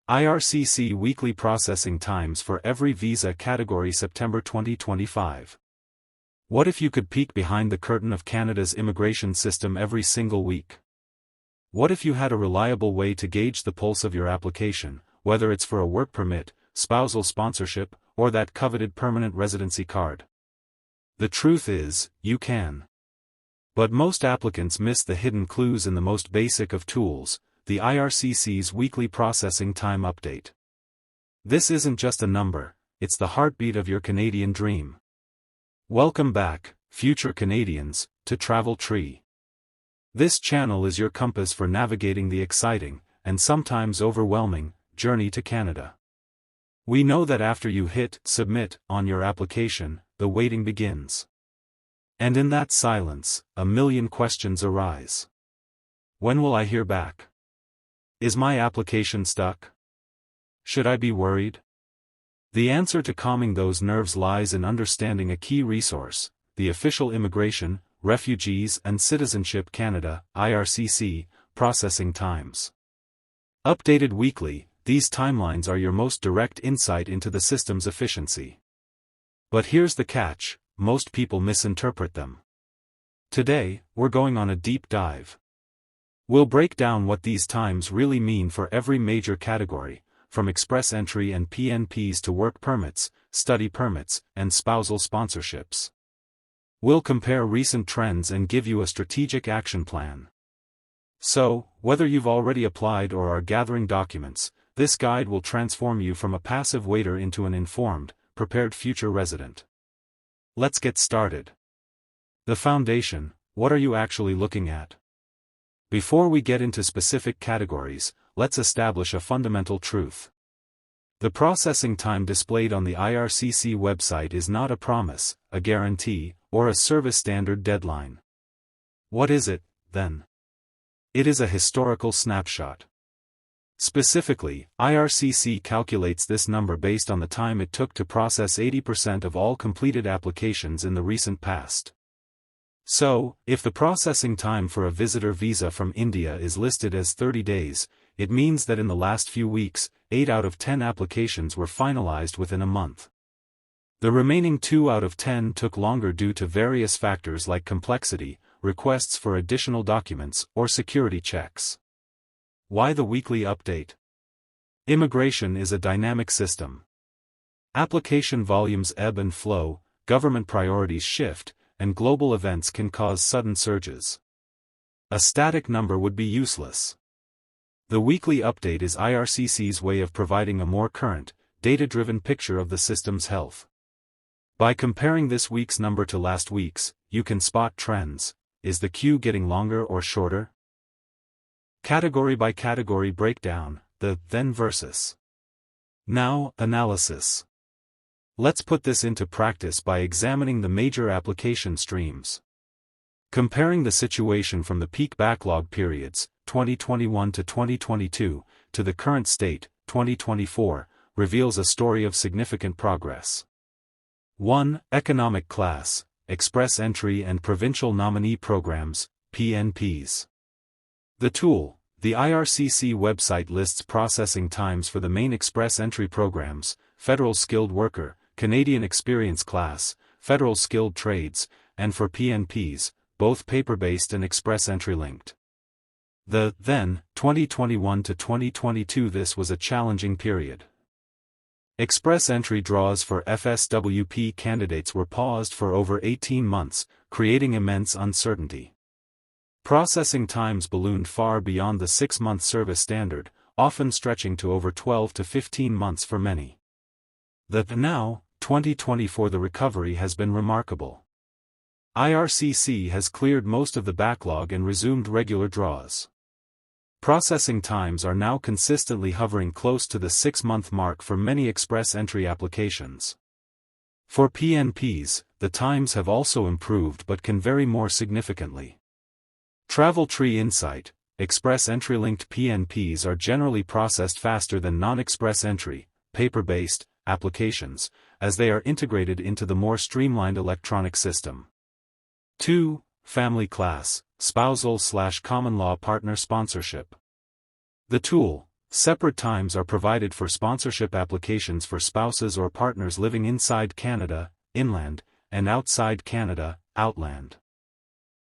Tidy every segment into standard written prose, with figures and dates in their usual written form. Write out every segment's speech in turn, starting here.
IRCC weekly processing times for every visa category September 2025. What if you could peek behind the curtain of Canada's immigration system every single week? What if you had a reliable way to gauge the pulse of your application, whether it's for a work permit, spousal sponsorship, or that coveted permanent residency card? The truth is, you can. But most applicants miss the hidden clues in the most basic of tools, the IRCC's weekly processing time update. This isn't just a number, it's the heartbeat of your Canadian dream. Welcome back, future Canadians, to Travel Tree. This channel is your compass for navigating the exciting, and sometimes overwhelming, journey to Canada. We know that after you hit submit on your application, the waiting begins. And in that silence, a million questions arise. When will I hear back? Is my application stuck? Should I be worried? The answer to calming those nerves lies in understanding a key resource, the official Immigration, Refugees and Citizenship Canada, IRCC, processing times. Updated weekly, these timelines are your most direct insight into the system's efficiency. But here's the catch, most people misinterpret them. Today, we're going on a deep dive. We'll break down what these times really mean for every major category, from express entry and PNPs to work permits, study permits, and spousal sponsorships. We'll compare recent trends and give you a strategic action plan. So, whether you've already applied or are gathering documents, this guide will transform you from a passive waiter into an informed, prepared future resident. Let's get started. The foundation, what are you actually looking at? Before we get into specific categories, let's establish a fundamental truth. The processing time displayed on the IRCC website is not a promise, a guarantee, or a service standard deadline. What is it, then? It is a historical snapshot. Specifically, IRCC calculates this number based on the time it took to process 80% of all completed applications in the recent past. So, if the processing time for a visitor visa from India is listed as 30 days, it means that in the last few weeks, 8 out of 10 applications were finalized within a month. The remaining 2 out of 10 took longer due to various factors like complexity, requests for additional documents, or security checks. Why the weekly update? Immigration is a dynamic system. Application volumes ebb and flow, government priorities shift, and global events can cause sudden surges. A static number would be useless. The weekly update is IRCC's way of providing a more current, data-driven picture of the system's health. By comparing this week's number to last week's, you can spot trends. Is the queue getting longer or shorter? Category by category breakdown, the then versus now analysis. Let's put this into practice by examining the major application streams. Comparing the situation from the peak backlog periods, 2021 to 2022, to the current state, 2024, reveals a story of significant progress. 1. Economic class, express entry and provincial nominee programs, PNPs. The tool, the IRCC website lists processing times for the main express entry programs, Federal Skilled Worker, Canadian Experience Class, Federal Skilled Trades, and for PNPs, both paper-based and express entry linked. Then, 2021 to 2022 this was a challenging period. Express entry draws for FSWP candidates were paused for over 18 months, creating immense uncertainty. Processing times ballooned far beyond the 6-month service standard, often stretching to over 12 to 15 months for many. Now, 2024 the recovery has been remarkable. IRCC has cleared most of the backlog and resumed regular draws. Processing times are now consistently hovering close to the 6-month mark for many express entry applications. For PNPs, the times have also improved but can vary more significantly. Travel Tree Insight, express entry-linked PNPs are generally processed faster than non-express entry, paper-based, applications, as they are integrated into the more streamlined electronic system. 2. Family Class, Spousal/Common Law Partner Sponsorship. The tool, Separate times are provided for sponsorship applications for spouses or partners living inside Canada, inland, and outside Canada, outland.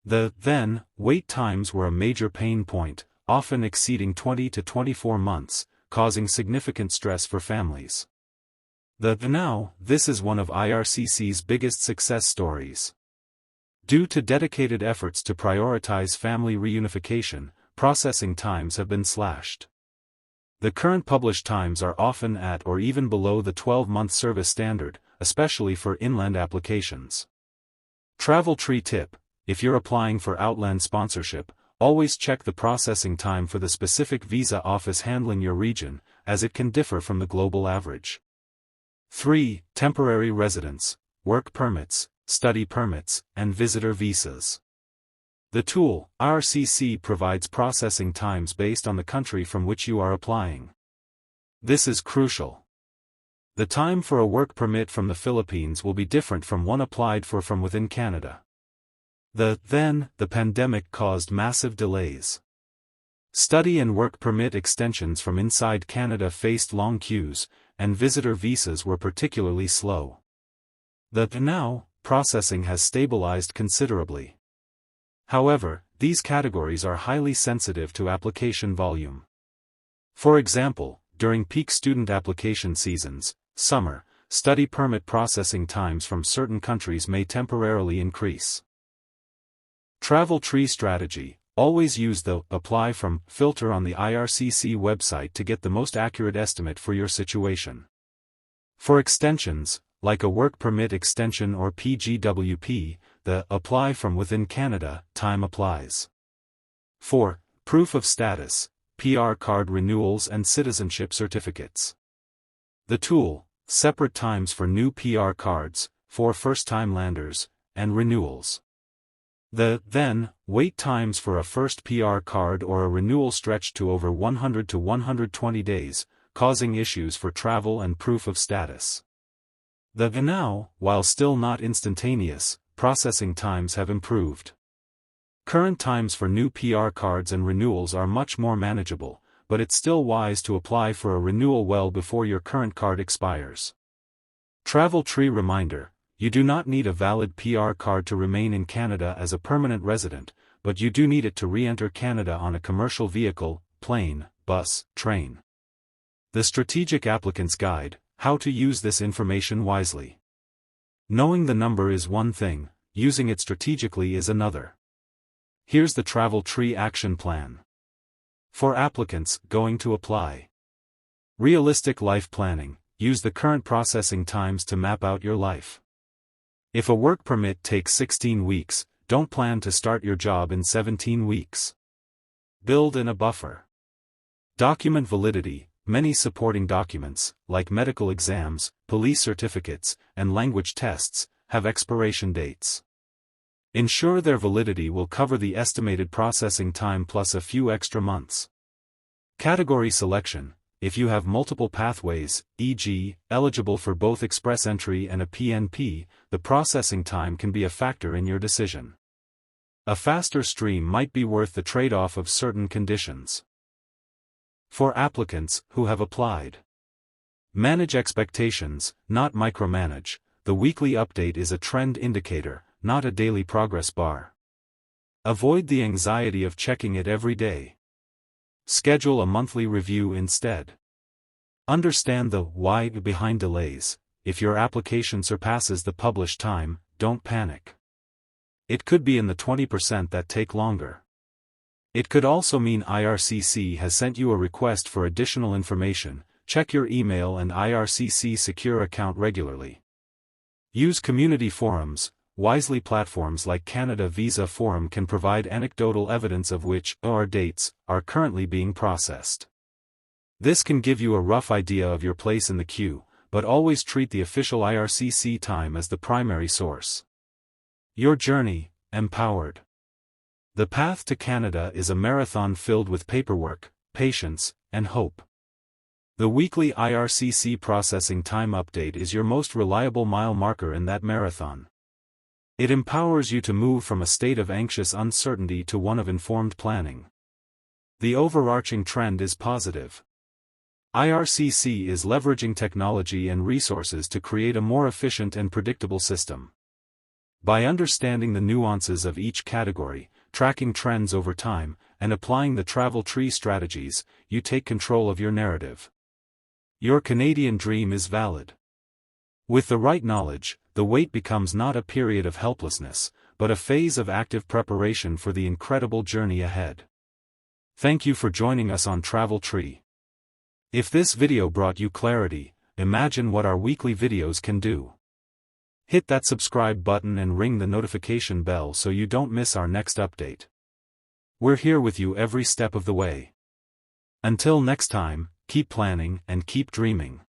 The then wait times were a major pain point, often exceeding 20 to 24 months, causing significant stress for families. Now, this is one of IRCC's biggest success stories. Due to dedicated efforts to prioritize family reunification, processing times have been slashed. The current published times are often at or even below the 12-month service standard, especially for inland applications. Travel tree tip: if you're applying for outland sponsorship, always check the processing time for the specific visa office handling your region, as it can differ from the global average. 3. Temporary residence, work permits, study permits, and visitor visas. The tool, IRCC, provides processing times based on the country from which you are applying. This is crucial. The time for a work permit from the Philippines will be different from one applied for from within Canada. The pandemic caused massive delays. Study and work permit extensions from inside Canada faced long queues, and visitor visas were particularly slow. Now, processing has stabilized considerably. However, these categories are highly sensitive to application volume. For example, during peak student application seasons, summer, study permit processing times from certain countries may temporarily increase. Travel tree strategy: always use the Apply From filter on the IRCC website to get the most accurate estimate for your situation. For extensions, like a work permit extension or PGWP, the Apply From Within Canada time applies. 4. Proof of status, PR card renewals and citizenship certificates. The tool, separate times for new PR cards, for first-time landers, and renewals. The wait times for a first PR card or a renewal stretch to over 100 to 120 days, causing issues for travel and proof of status. Now, while still not instantaneous, processing times have improved. Current times for new PR cards and renewals are much more manageable, but it's still wise to apply for a renewal well before your current card expires. Travel tree reminder: you do not need a valid PR card to remain in Canada as a permanent resident, but you do need it to re-enter Canada on a commercial vehicle, plane, bus, train. The Strategic Applicant's Guide: how to use this information wisely. Knowing the number is one thing, using it strategically is another. Here's the Travel Tree Action Plan. For applicants going to apply. Realistic life planning: use the current processing times to map out your life. If a work permit takes 16 weeks, don't plan to start your job in 17 weeks. Build in a buffer. Document validity: many supporting documents, like medical exams, police certificates, and language tests, have expiration dates. Ensure their validity will cover the estimated processing time plus a few extra months. Category selection: if you have multiple pathways, e.g., eligible for both express entry and a PNP, the processing time can be a factor in your decision. A faster stream might be worth the trade-off of certain conditions. For applicants who have applied. Manage expectations, not micromanage. The weekly update is a trend indicator, not a daily progress bar. Avoid the anxiety of checking it every day. Schedule a monthly review instead. Understand the why behind delays. If your application surpasses the published time, don't panic. It could be in the 20% that take longer. It could also mean IRCC has sent you a request for additional information. Check your email and IRCC secure account regularly. Use community forums wisely. Platforms like Canada Visa Forum can provide anecdotal evidence of which dates are currently being processed. This can give you a rough idea of your place in the queue, but always treat the official IRCC time as the primary source. Your journey, empowered. The path to Canada is a marathon filled with paperwork, patience, and hope. The weekly IRCC processing time update is your most reliable mile marker in that marathon. It empowers you to move from a state of anxious uncertainty to one of informed planning. The overarching trend is positive. IRCC is leveraging technology and resources to create a more efficient and predictable system. By understanding the nuances of each category, tracking trends over time, and applying the travel tree strategies, you take control of your narrative. Your Canadian dream is valid. With the right knowledge, the wait becomes not a period of helplessness, but a phase of active preparation for the incredible journey ahead. Thank you for joining us on Travel Tree. If this video brought you clarity, imagine what our weekly videos can do. Hit that subscribe button and ring the notification bell so you don't miss our next update. We're here with you every step of the way. Until next time, keep planning and keep dreaming.